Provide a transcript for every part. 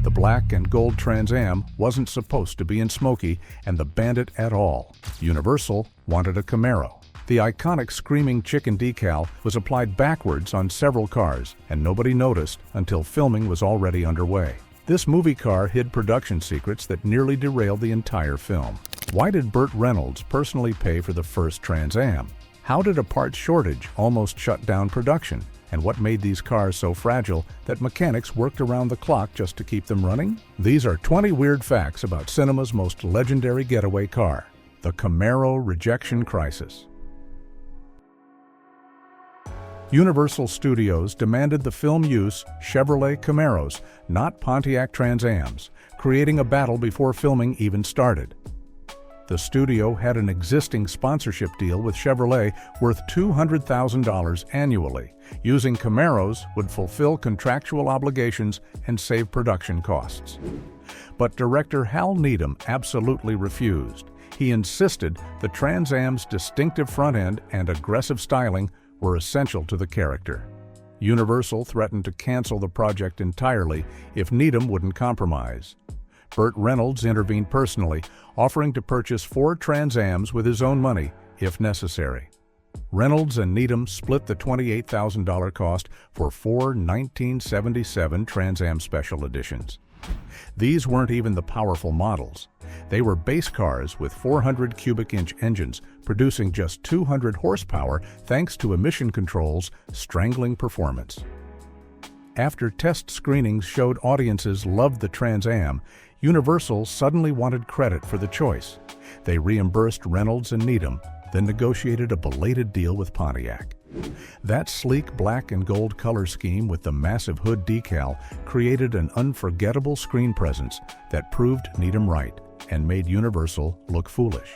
The black and gold Trans Am wasn't supposed to be in Smokey and the Bandit at all. Universal wanted a Camaro. The iconic Screaming Chicken decal was applied backwards on several cars, and nobody noticed until filming was already underway. This movie car hid production secrets that nearly derailed the entire film. Why did Burt Reynolds personally pay for the first Trans Am? How did a parts shortage almost shut down production? And what made these cars so fragile that mechanics worked around the clock just to keep them running? These are 20 weird facts about cinema's most legendary getaway car, the Camaro rejection crisis. Universal Studios demanded the film use Chevrolet Camaros, not Pontiac Trans Ams, creating a battle before filming even started. The studio had an existing sponsorship deal with Chevrolet worth $200,000 annually. Using Camaros would fulfill contractual obligations and save production costs. But director Hal Needham absolutely refused. He insisted the Trans Am's distinctive front end and aggressive styling were essential to the character. Universal threatened to cancel the project entirely if Needham wouldn't compromise. Burt Reynolds intervened personally, offering to purchase 4 Trans Ams with his own money, if necessary. Reynolds and Needham split the $28,000 cost for 4 1977 Trans Am Special Editions. These weren't even the powerful models. They were base cars with 400 cubic inch engines, producing just 200 horsepower thanks to emission controls strangling performance. After test screenings showed audiences loved the Trans Am, Universal suddenly wanted credit for the choice. They reimbursed Reynolds and Needham, then negotiated a belated deal with Pontiac. That sleek black and gold color scheme with the massive hood decal created an unforgettable screen presence that proved Needham right and made Universal look foolish.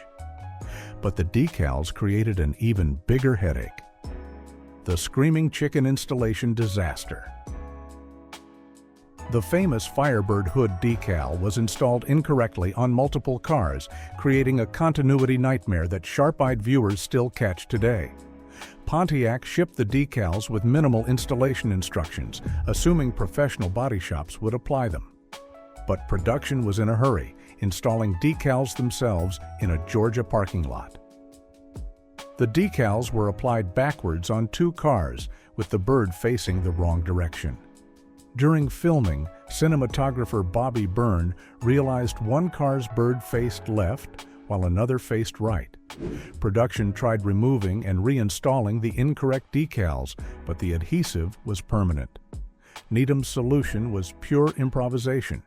But the decals created an even bigger headache: the Screaming Chicken installation disaster. The famous Firebird hood decal was installed incorrectly on multiple cars, creating a continuity nightmare that sharp-eyed viewers still catch today. Pontiac shipped the decals with minimal installation instructions, assuming professional body shops would apply them. But production was in a hurry, installing decals themselves in a Georgia parking lot. The decals were applied backwards on 2 cars, with the bird facing the wrong direction. During filming, cinematographer Bobby Byrne realized one car's bird faced left while another faced right. Production tried removing and reinstalling the incorrect decals, but the adhesive was permanent. Needham's solution was pure improvisation.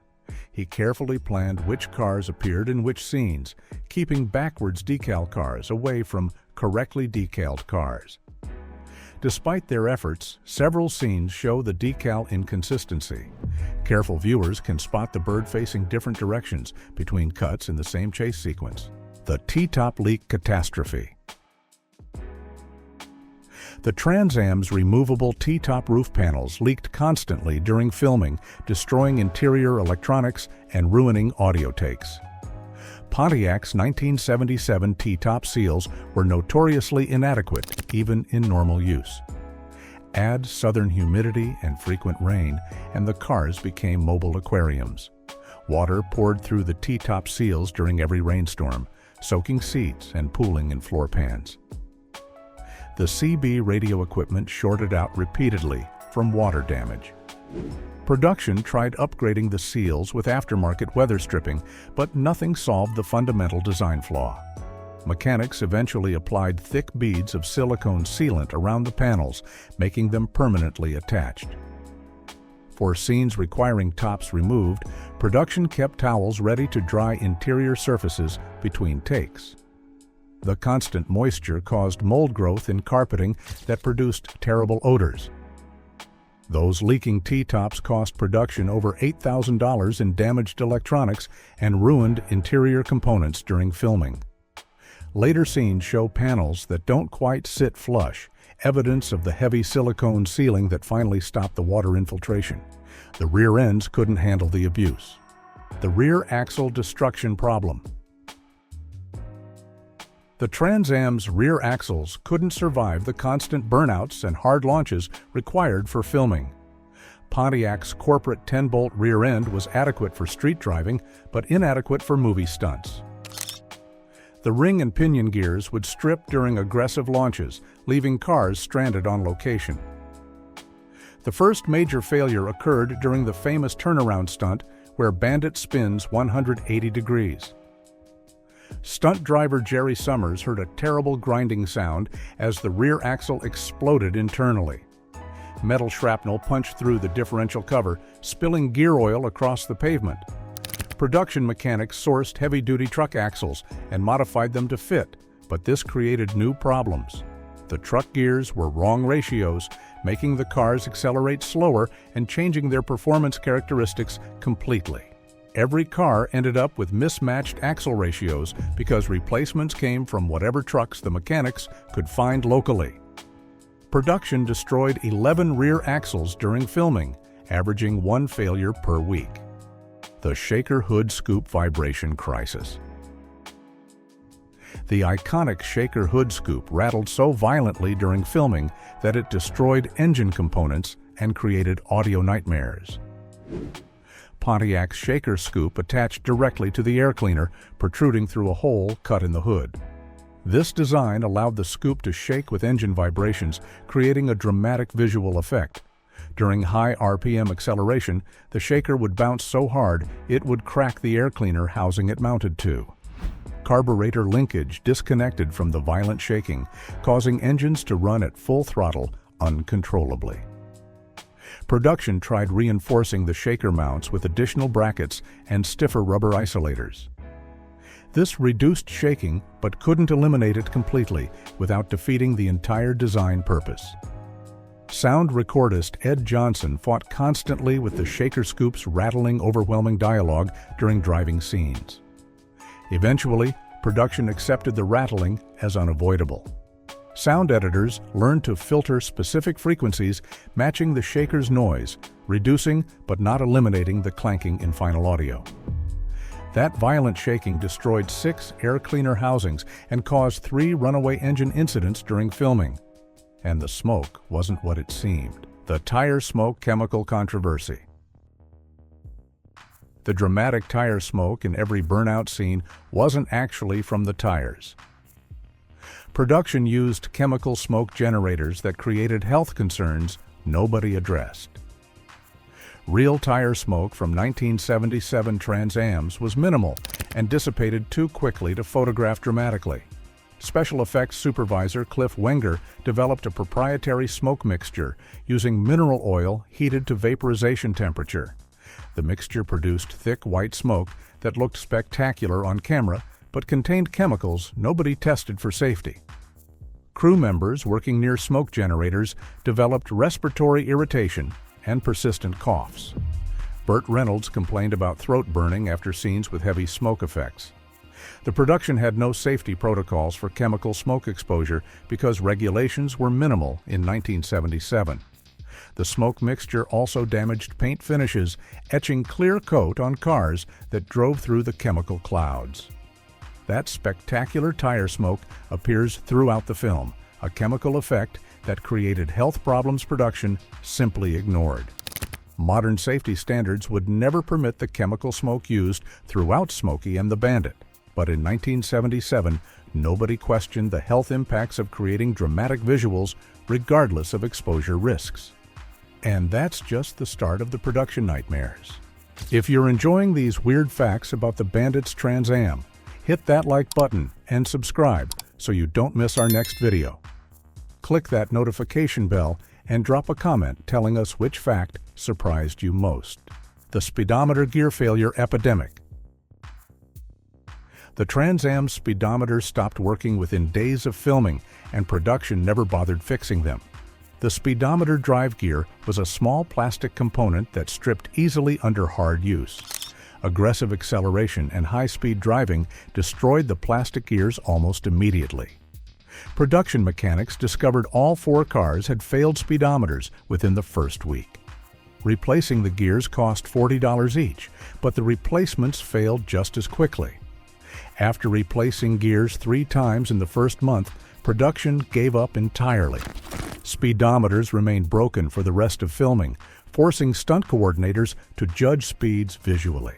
He carefully planned which cars appeared in which scenes, keeping backwards decal cars away from correctly decaled cars. Despite their efforts, several scenes show the decal inconsistency. Careful viewers can spot the bird facing different directions between cuts in the same chase sequence. The T-top leak catastrophe. The Trans Am's removable T-top roof panels leaked constantly during filming, destroying interior electronics and ruining audio takes. Pontiac's 1977 T-top seals were notoriously inadequate, even in normal use. Add southern humidity and frequent rain, and the cars became mobile aquariums. Water poured through the T-top seals during every rainstorm, soaking seats and pooling in floor pans. The CB radio equipment shorted out repeatedly from water damage. Production tried upgrading the seals with aftermarket weather stripping, but nothing solved the fundamental design flaw. Mechanics eventually applied thick beads of silicone sealant around the panels, making them permanently attached. For scenes requiring tops removed, production kept towels ready to dry interior surfaces between takes. The constant moisture caused mold growth in carpeting that produced terrible odors. Those leaking T-tops cost production over $8,000 in damaged electronics and ruined interior components during filming. Later scenes show panels that don't quite sit flush, evidence of the heavy silicone sealing that finally stopped the water infiltration. The rear ends couldn't handle the abuse. The rear axle destruction problem. The Trans Am's rear axles couldn't survive the constant burnouts and hard launches required for filming. Pontiac's corporate 10-bolt rear end was adequate for street driving, but inadequate for movie stunts. The ring and pinion gears would strip during aggressive launches, leaving cars stranded on location. The first major failure occurred during the famous turnaround stunt where Bandit spins 180 degrees. Stunt driver Jerry Summers heard a terrible grinding sound as the rear axle exploded internally. Metal shrapnel punched through the differential cover, spilling gear oil across the pavement. Production mechanics sourced heavy-duty truck axles and modified them to fit, but this created new problems. The truck gears were wrong ratios, making the cars accelerate slower and changing their performance characteristics completely. Every car ended up with mismatched axle ratios because replacements came from whatever trucks the mechanics could find locally. Production destroyed 11 rear axles during filming, averaging 1 failure per week. The shaker hood scoop vibration crisis. The iconic shaker hood scoop rattled so violently during filming that it destroyed engine components and created audio nightmares. Pontiac's shaker scoop attached directly to the air cleaner, protruding through a hole cut in the hood. This design allowed the scoop to shake with engine vibrations, creating a dramatic visual effect. During high RPM acceleration, the shaker would bounce so hard it would crack the air cleaner housing it mounted to. Carburetor linkage disconnected from the violent shaking, causing engines to run at full throttle uncontrollably. Production tried reinforcing the shaker mounts with additional brackets and stiffer rubber isolators. This reduced shaking but couldn't eliminate it completely without defeating the entire design purpose. Sound recordist Ed Johnson fought constantly with the shaker scoop's rattling, overwhelming dialogue during driving scenes. Eventually, production accepted the rattling as unavoidable. Sound editors learned to filter specific frequencies matching the shaker's noise, reducing but not eliminating the clanking in final audio. That violent shaking destroyed 6 air cleaner housings and caused 3 runaway engine incidents during filming. And the smoke wasn't what it seemed. The tire smoke chemical controversy. The dramatic tire smoke in every burnout scene wasn't actually from the tires. Production used chemical smoke generators that created health concerns nobody addressed. Real tire smoke from 1977 Trans Ams was minimal and dissipated too quickly to photograph dramatically. Special effects supervisor Cliff Wenger developed a proprietary smoke mixture using mineral oil heated to vaporization temperature. The mixture produced thick white smoke that looked spectacular on camera but contained chemicals nobody tested for safety. Crew members working near smoke generators developed respiratory irritation and persistent coughs. Burt Reynolds complained about throat burning after scenes with heavy smoke effects. The production had no safety protocols for chemical smoke exposure because regulations were minimal in 1977. The smoke mixture also damaged paint finishes, etching clear coat on cars that drove through the chemical clouds. That spectacular tire smoke appears throughout the film, a chemical effect that created health problems production simply ignored. Modern safety standards would never permit the chemical smoke used throughout Smokey and the Bandit, but in 1977, nobody questioned the health impacts of creating dramatic visuals regardless of exposure risks. And that's just the start of the production nightmares. If you're enjoying these weird facts about the Bandit's Trans Am, hit that like button and subscribe so you don't miss our next video. Click that notification bell and drop a comment telling us which fact surprised you most. The speedometer gear failure epidemic. The Trans Am speedometers stopped working within days of filming, and production never bothered fixing them. The speedometer drive gear was a small plastic component that stripped easily under hard use. Aggressive acceleration and high-speed driving destroyed the plastic gears almost immediately. Production mechanics discovered all 4 cars had failed speedometers within the first week. Replacing the gears cost $40 each, but the replacements failed just as quickly. After replacing gears 3 times in the first month, production gave up entirely. Speedometers remained broken for the rest of filming, forcing stunt coordinators to judge speeds visually.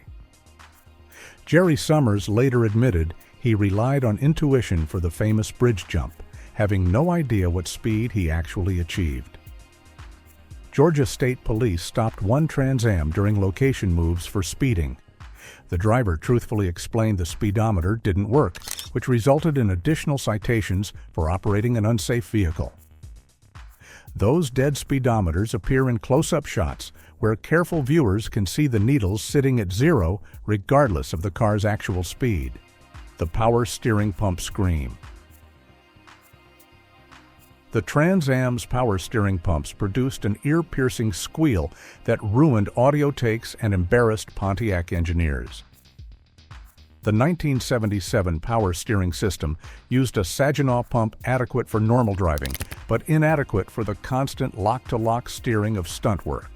Jerry Summers later admitted he relied on intuition for the famous bridge jump, having no idea what speed he actually achieved. Georgia State Police stopped one Trans Am during location moves for speeding. The driver truthfully explained the speedometer didn't work, which resulted in additional citations for operating an unsafe vehicle. Those dead speedometers appear in close-up shots where careful viewers can see the needles sitting at zero regardless of the car's actual speed. The power steering pump scream. The Trans Am's power steering pumps produced an ear-piercing squeal that ruined audio takes and embarrassed Pontiac engineers. The 1977 power steering system used a Saginaw pump adequate for normal driving, but inadequate for the constant lock-to-lock steering of stunt work.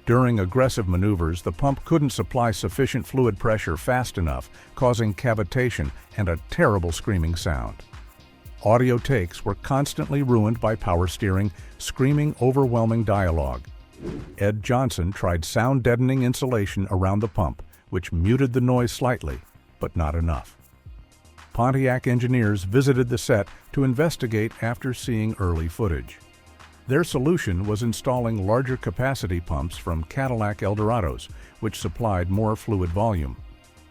During aggressive maneuvers, the pump couldn't supply sufficient fluid pressure fast enough, causing cavitation and a terrible screaming sound. Audio takes were constantly ruined by power steering, screaming, overwhelming dialogue. Ed Johnson tried sound-deadening insulation around the pump, which muted the noise slightly, but not enough. Pontiac engineers visited the set to investigate after seeing early footage. Their solution was installing larger capacity pumps from Cadillac Eldorados, which supplied more fluid volume.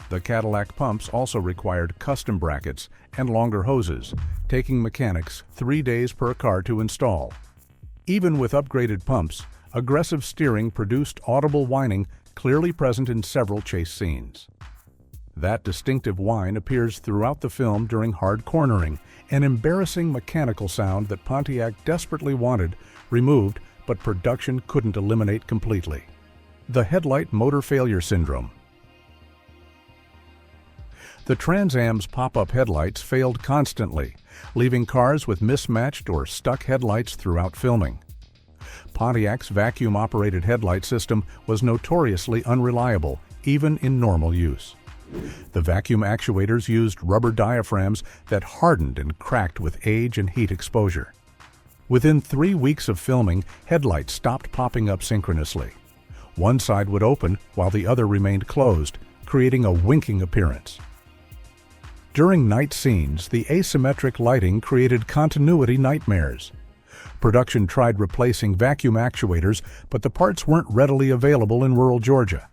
The Cadillac pumps also required custom brackets and longer hoses, taking mechanics 3 days per car to install. Even with upgraded pumps, aggressive steering produced audible whining clearly present in several chase scenes. That distinctive whine appears throughout the film during hard cornering, an embarrassing mechanical sound that Pontiac desperately wanted removed, but production couldn't eliminate completely. The Headlight motor failure syndrome. The Trans Am's pop-up headlights failed constantly, leaving cars with mismatched or stuck headlights throughout filming. Pontiac's vacuum-operated headlight system was notoriously unreliable, even in normal use. The vacuum actuators used rubber diaphragms that hardened and cracked with age and heat exposure. Within 3 weeks of filming, headlights stopped popping up synchronously. One side would open while the other remained closed, creating a winking appearance. During night scenes, the asymmetric lighting created continuity nightmares. Production tried replacing vacuum actuators, but the parts weren't readily available in rural Georgia.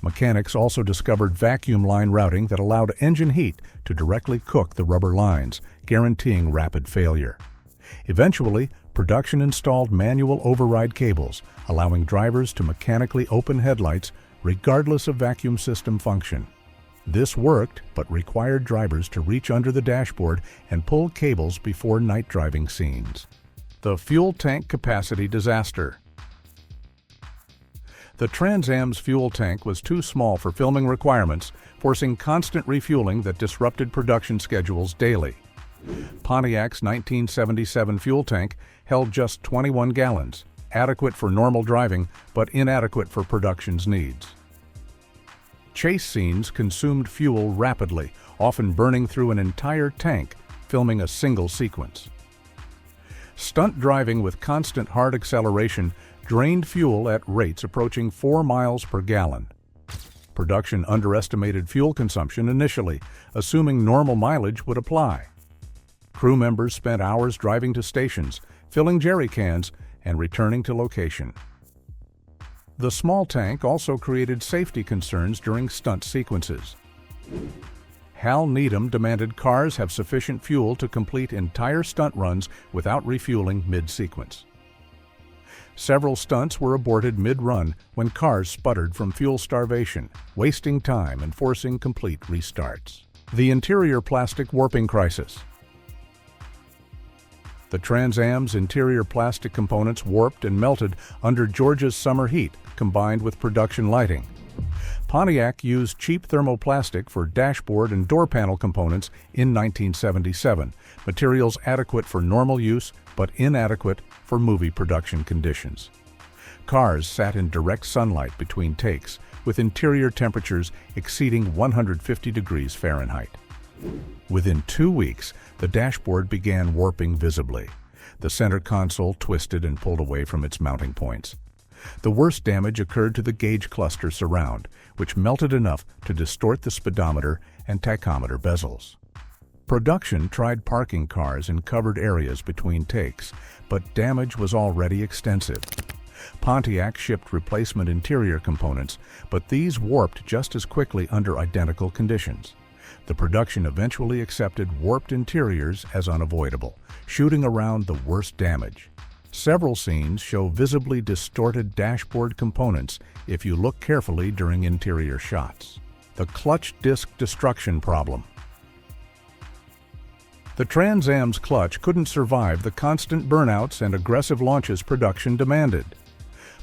Mechanics also discovered vacuum line routing that allowed engine heat to directly cook the rubber lines, guaranteeing rapid failure. Eventually, production installed manual override cables, allowing drivers to mechanically open headlights regardless of vacuum system function. This worked, but required drivers to reach under the dashboard and pull cables before night driving scenes. The fuel tank capacity disaster. The Trans Am's fuel tank was too small for filming requirements, forcing constant refueling that disrupted production schedules daily. Pontiac's 1977 fuel tank held just 21 gallons, adequate for normal driving, but inadequate for production's needs. Chase scenes consumed fuel rapidly, often burning through an entire tank, filming a single sequence. Stunt driving with constant hard acceleration drained fuel at rates approaching 4 miles per gallon. Production underestimated fuel consumption initially, assuming normal mileage would apply. Crew members spent hours driving to stations, filling jerry cans, and returning to location. The small tank also created safety concerns during stunt sequences. Hal Needham demanded cars have sufficient fuel to complete entire stunt runs without refueling mid-sequence. Several stunts were aborted mid-run when cars sputtered from fuel starvation, wasting time and forcing complete restarts. The interior plastic warping crisis. The Trans Am's interior plastic components warped and melted under Georgia's summer heat, combined with production lighting. Pontiac used cheap thermoplastic for dashboard and door panel components in 1977, materials adequate for normal use but inadequate for movie production conditions. Cars sat in direct sunlight between takes, with interior temperatures exceeding 150 degrees Fahrenheit. Within 2 weeks, the dashboard began warping visibly. The center console twisted and pulled away from its mounting points. The worst damage occurred to the gauge cluster surround, which melted enough to distort the speedometer and tachometer bezels. Production tried parking cars in covered areas between takes, but damage was already extensive. Pontiac shipped replacement interior components, but these warped just as quickly under identical conditions. The production eventually accepted warped interiors as unavoidable, shooting around the worst damage. Several scenes show visibly distorted dashboard components if you look carefully during interior shots. The clutch disc destruction problem. The Trans Am's clutch couldn't survive the constant burnouts and aggressive launches production demanded.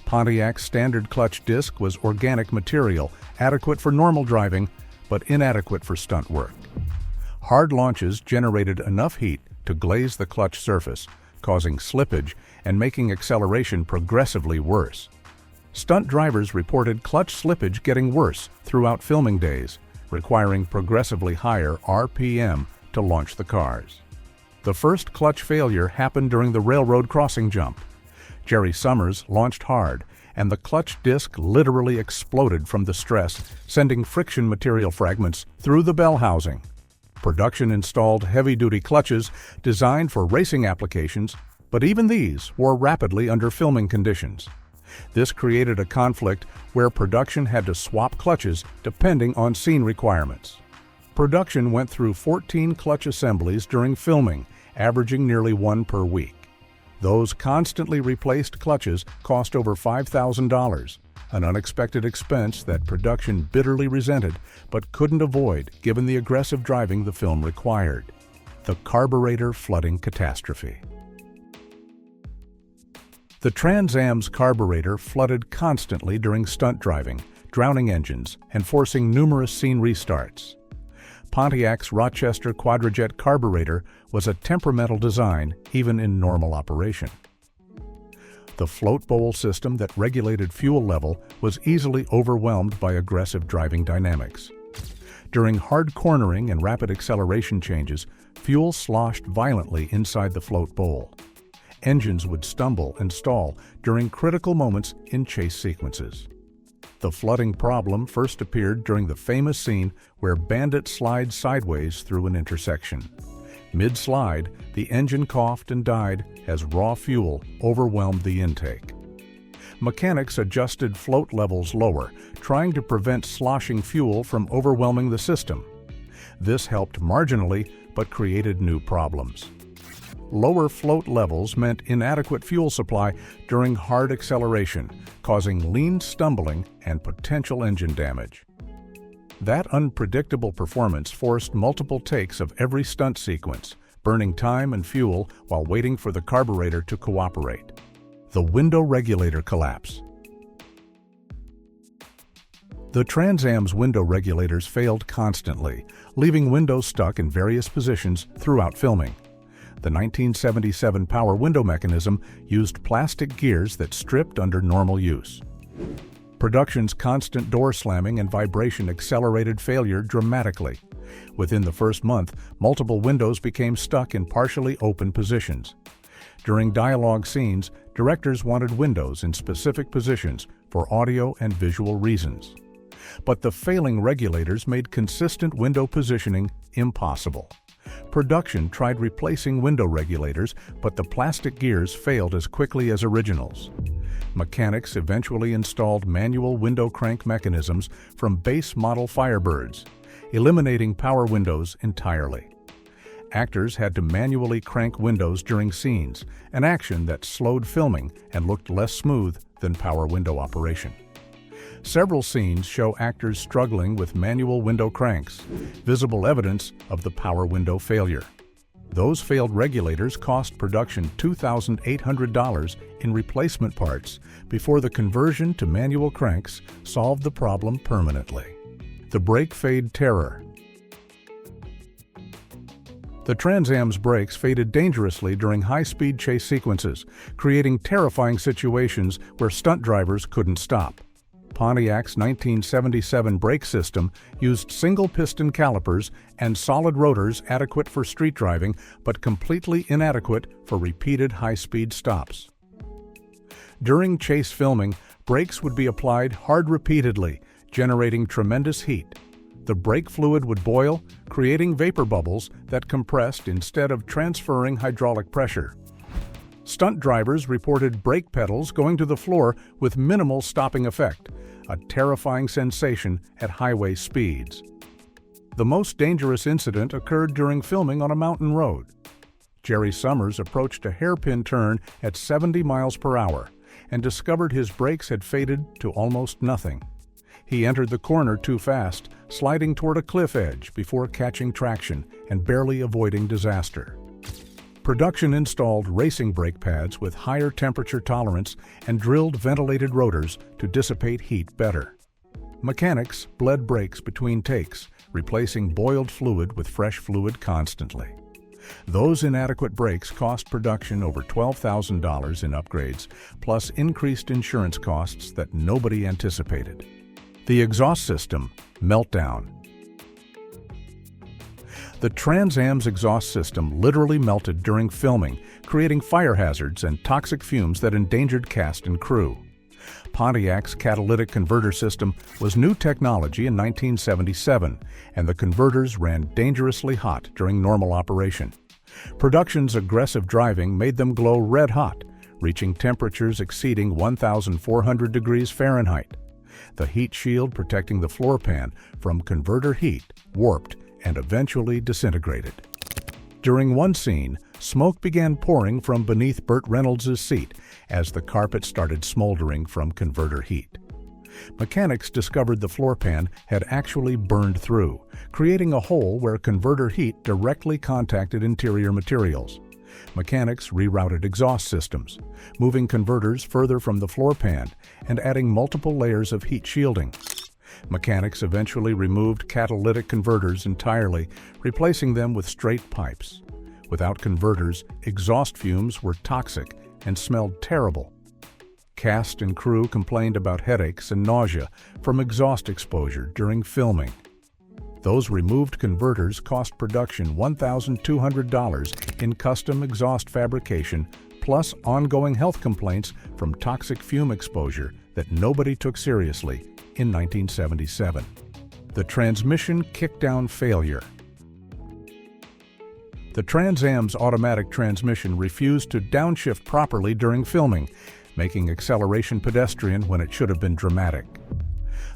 Pontiac's standard clutch disc was organic material, adequate for normal driving, but inadequate for stunt work. Hard launches generated enough heat to glaze the clutch surface, causing slippage and making acceleration progressively worse. Stunt drivers reported clutch slippage getting worse throughout filming days, requiring progressively higher RPM to launch the cars. The first clutch failure happened during the railroad crossing jump. Jerry Summers launched hard, and the clutch disc literally exploded from the stress, sending friction material fragments through the bell housing. Production installed heavy-duty clutches designed for racing applications, but even these wore rapidly under filming conditions. This created a conflict where production had to swap clutches depending on scene requirements. Production went through 14 clutch assemblies during filming, averaging nearly one per week. Those constantly replaced clutches cost over $5,000, an unexpected expense that production bitterly resented but couldn't avoid given the aggressive driving the film required. The carburetor flooding catastrophe. The Trans Am's carburetor flooded constantly during stunt driving, drowning engines, and forcing numerous scene restarts. Pontiac's Rochester Quadrajet carburetor was a temperamental design even in normal operation. The float bowl system that regulated fuel level was easily overwhelmed by aggressive driving dynamics. During hard cornering and rapid acceleration changes, fuel sloshed violently inside the float bowl. Engines would stumble and stall during critical moments in chase sequences. The flooding problem first appeared during the famous scene where Bandit slides sideways through an intersection. Mid-slide, the engine coughed and died as raw fuel overwhelmed the intake. Mechanics adjusted float levels lower, trying to prevent sloshing fuel from overwhelming the system. This helped marginally, but created new problems. Lower float levels meant inadequate fuel supply during hard acceleration, causing lean stumbling and potential engine damage. That unpredictable performance forced multiple takes of every stunt sequence, burning time and fuel while waiting for the carburetor to cooperate. The window regulator collapse. The Trans Am's window regulators failed constantly, leaving windows stuck in various positions throughout filming. The 1977 power window mechanism used plastic gears that stripped under normal use. Production's constant door slamming and vibration accelerated failure dramatically. Within the first month, multiple windows became stuck in partially open positions. During dialogue scenes, directors wanted windows in specific positions for audio and visual reasons. But the failing regulators made consistent window positioning impossible. Production tried replacing window regulators, but the plastic gears failed as quickly as originals. Mechanics eventually installed manual window crank mechanisms from base model Firebirds, eliminating power windows entirely. Actors had to manually crank windows during scenes, an action that slowed filming and looked less smooth than power window operation. Several scenes show actors struggling with manual window cranks, visible evidence of the power window failure. Those failed regulators cost production $2,800 in replacement parts before the conversion to manual cranks solved the problem permanently. The brake fade terror. The Trans Am's brakes faded dangerously during high-speed chase sequences, creating terrifying situations where stunt drivers couldn't stop. Pontiac's 1977 brake system used single-piston calipers and solid rotors adequate for street driving but completely inadequate for repeated high-speed stops. During chase filming, brakes would be applied hard repeatedly, generating tremendous heat. The brake fluid would boil, creating vapor bubbles that compressed instead of transferring hydraulic pressure. Stunt drivers reported brake pedals going to the floor with minimal stopping effect, a terrifying sensation at highway speeds. The most dangerous incident occurred during filming on a mountain road. Jerry Summers approached a hairpin turn at 70 miles per hour and discovered his brakes had faded to almost nothing. He entered the corner too fast, sliding toward a cliff edge before catching traction and barely avoiding disaster. Production installed racing brake pads with higher temperature tolerance and drilled ventilated rotors to dissipate heat better. Mechanics bled brakes between takes, replacing boiled fluid with fresh fluid constantly. Those inadequate brakes cost production over $12,000 in upgrades, plus increased insurance costs that nobody anticipated. The exhaust system, meltdown. The Trans Am's exhaust system literally melted during filming, creating fire hazards and toxic fumes that endangered cast and crew. Pontiac's catalytic converter system was new technology in 1977, and the converters ran dangerously hot during normal operation. Production's aggressive driving made them glow red hot, reaching temperatures exceeding 1,400 degrees Fahrenheit. The heat shield protecting the floor pan from converter heat warped and eventually disintegrated. During one scene, smoke began pouring from beneath Burt Reynolds' seat as the carpet started smoldering from converter heat. Mechanics discovered the floor pan had actually burned through, creating a hole where converter heat directly contacted interior materials. Mechanics rerouted exhaust systems, moving converters further from the floor pan and adding multiple layers of heat shielding. Mechanics eventually removed catalytic converters entirely, replacing them with straight pipes. Without converters, exhaust fumes were toxic and smelled terrible. Cast and crew complained about headaches and nausea from exhaust exposure during filming. Those removed converters cost production $1,200 in custom exhaust fabrication, plus ongoing health complaints from toxic fume exposure that nobody took seriously in 1977. The transmission kickdown failure. The Trans Am's automatic transmission refused to downshift properly during filming, making acceleration pedestrian when it should have been dramatic.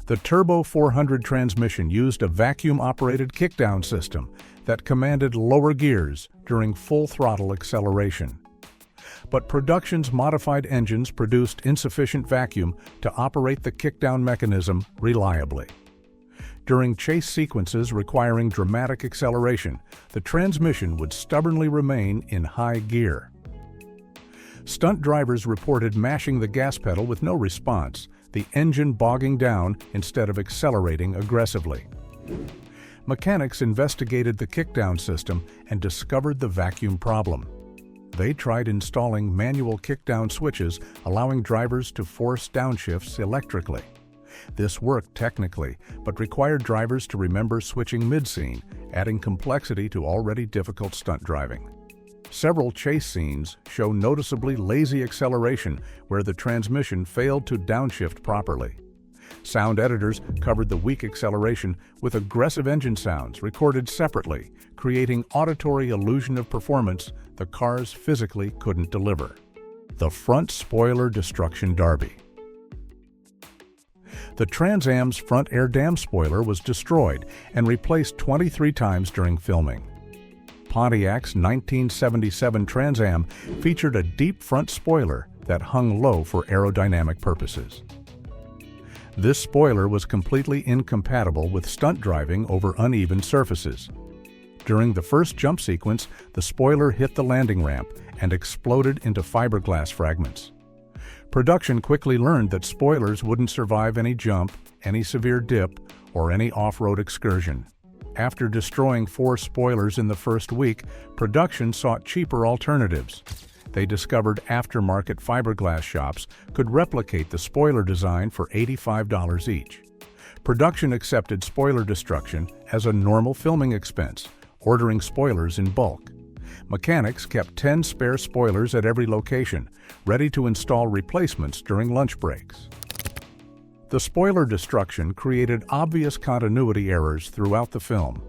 The Turbo 400 transmission used a vacuum-operated kickdown system that commanded lower gears during full throttle acceleration. But production's modified engines produced insufficient vacuum to operate the kickdown mechanism reliably. During chase sequences requiring dramatic acceleration, the transmission would stubbornly remain in high gear. Stunt drivers reported mashing the gas pedal with no response, the engine bogging down instead of accelerating aggressively. Mechanics investigated the kickdown system and discovered the vacuum problem. They tried installing manual kickdown switches, allowing drivers to force downshifts electrically. This worked technically, but required drivers to remember switching mid-scene, adding complexity to already difficult stunt driving. Several chase scenes show noticeably lazy acceleration where the transmission failed to downshift properly. Sound editors covered the weak acceleration with aggressive engine sounds recorded separately, creating auditory illusion of performance the cars physically couldn't deliver. The front spoiler destruction derby. The Trans Am's front air dam spoiler was destroyed and replaced 23 times during filming. Pontiac's 1977 Trans Am featured a deep front spoiler that hung low for aerodynamic purposes. This spoiler was completely incompatible with stunt driving over uneven surfaces. During the first jump sequence, the spoiler hit the landing ramp and exploded into fiberglass fragments. Production quickly learned that spoilers wouldn't survive any jump, any severe dip, or any off-road excursion. After destroying 4 spoilers in the first week, production sought cheaper alternatives. They discovered aftermarket fiberglass shops could replicate the spoiler design for $85 each. Production accepted spoiler destruction as a normal filming expense, ordering spoilers in bulk. Mechanics kept 10 spare spoilers at every location, ready to install replacements during lunch breaks. The spoiler destruction created obvious continuity errors throughout the film.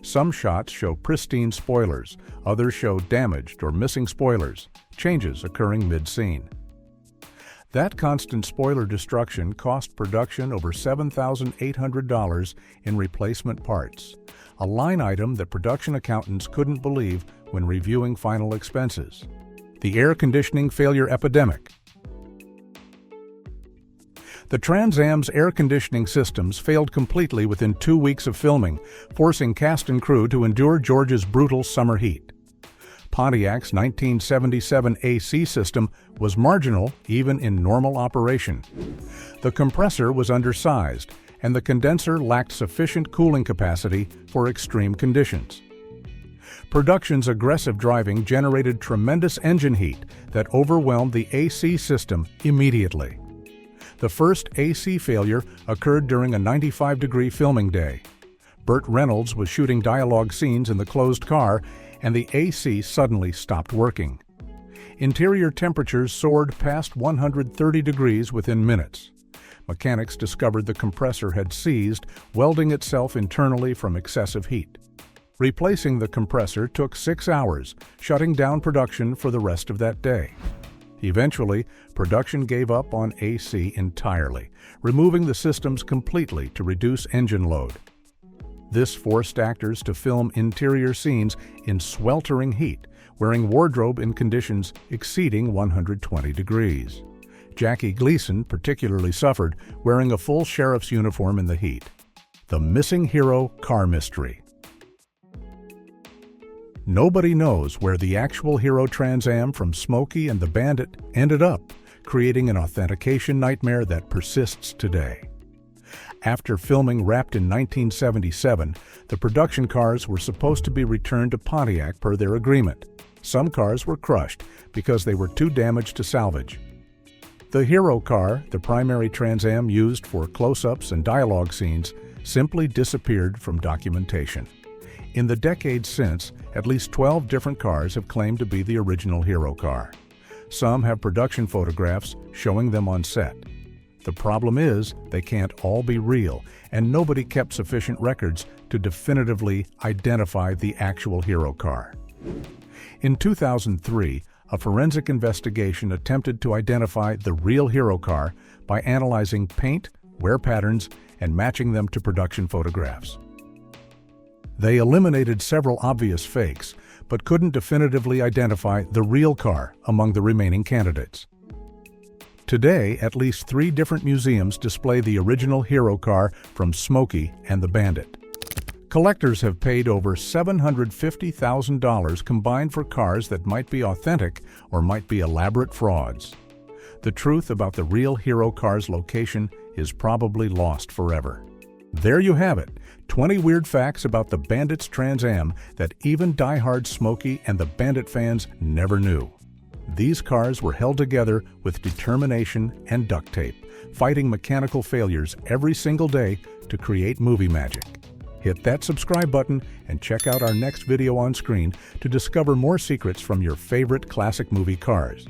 Some shots show pristine spoilers, others show damaged or missing spoilers, changes occurring mid-scene. That constant spoiler destruction cost production over $7,800 in replacement parts, a line item that production accountants couldn't believe when reviewing final expenses. The air conditioning failure epidemic. The Trans Am's air conditioning systems failed completely within 2 weeks of filming, forcing cast and crew to endure Georgia's brutal summer heat. Pontiac's 1977 AC system was marginal even in normal operation. The compressor was undersized, and the condenser lacked sufficient cooling capacity for extreme conditions. Production's aggressive driving generated tremendous engine heat that overwhelmed the AC system immediately. The first AC failure occurred during a 95-degree filming day. Burt Reynolds was shooting dialogue scenes in the closed car, and the AC suddenly stopped working. Interior temperatures soared past 130 degrees within minutes. Mechanics discovered the compressor had seized, welding itself internally from excessive heat. Replacing the compressor took 6 hours, shutting down production for the rest of that day. Eventually, production gave up on AC entirely, removing the systems completely to reduce engine load. This forced actors to film interior scenes in sweltering heat, wearing wardrobe in conditions exceeding 120 degrees. Jackie Gleason particularly suffered, wearing a full sheriff's uniform in the heat. The missing hero car mystery. Nobody knows where the actual hero Trans Am from Smokey and the Bandit ended up, creating an authentication nightmare that persists today. After filming wrapped in 1977, the production cars were supposed to be returned to Pontiac per their agreement. Some cars were crushed because they were too damaged to salvage. The hero car, the primary Trans Am used for close-ups and dialogue scenes, simply disappeared from documentation. In the decades since, at least 12 different cars have claimed to be the original hero car. Some have production photographs showing them on set. The problem is, they can't all be real, and nobody kept sufficient records to definitively identify the actual hero car. In 2003, a forensic investigation attempted to identify the real hero car by analyzing paint, wear patterns, and matching them to production photographs. They eliminated several obvious fakes, but couldn't definitively identify the real car among the remaining candidates. Today, at least 3 different museums display the original hero car from Smokey and the Bandit. Collectors have paid over $750,000 combined for cars that might be authentic or might be elaborate frauds. The truth about the real hero car's location is probably lost forever. There you have it, 20 weird facts about the Bandit's Trans Am that even die-hard Smokey and the Bandit fans never knew. These cars were held together with determination and duct tape, fighting mechanical failures every single day to create movie magic. Hit that subscribe button and check out our next video on screen to discover more secrets from your favorite classic movie cars.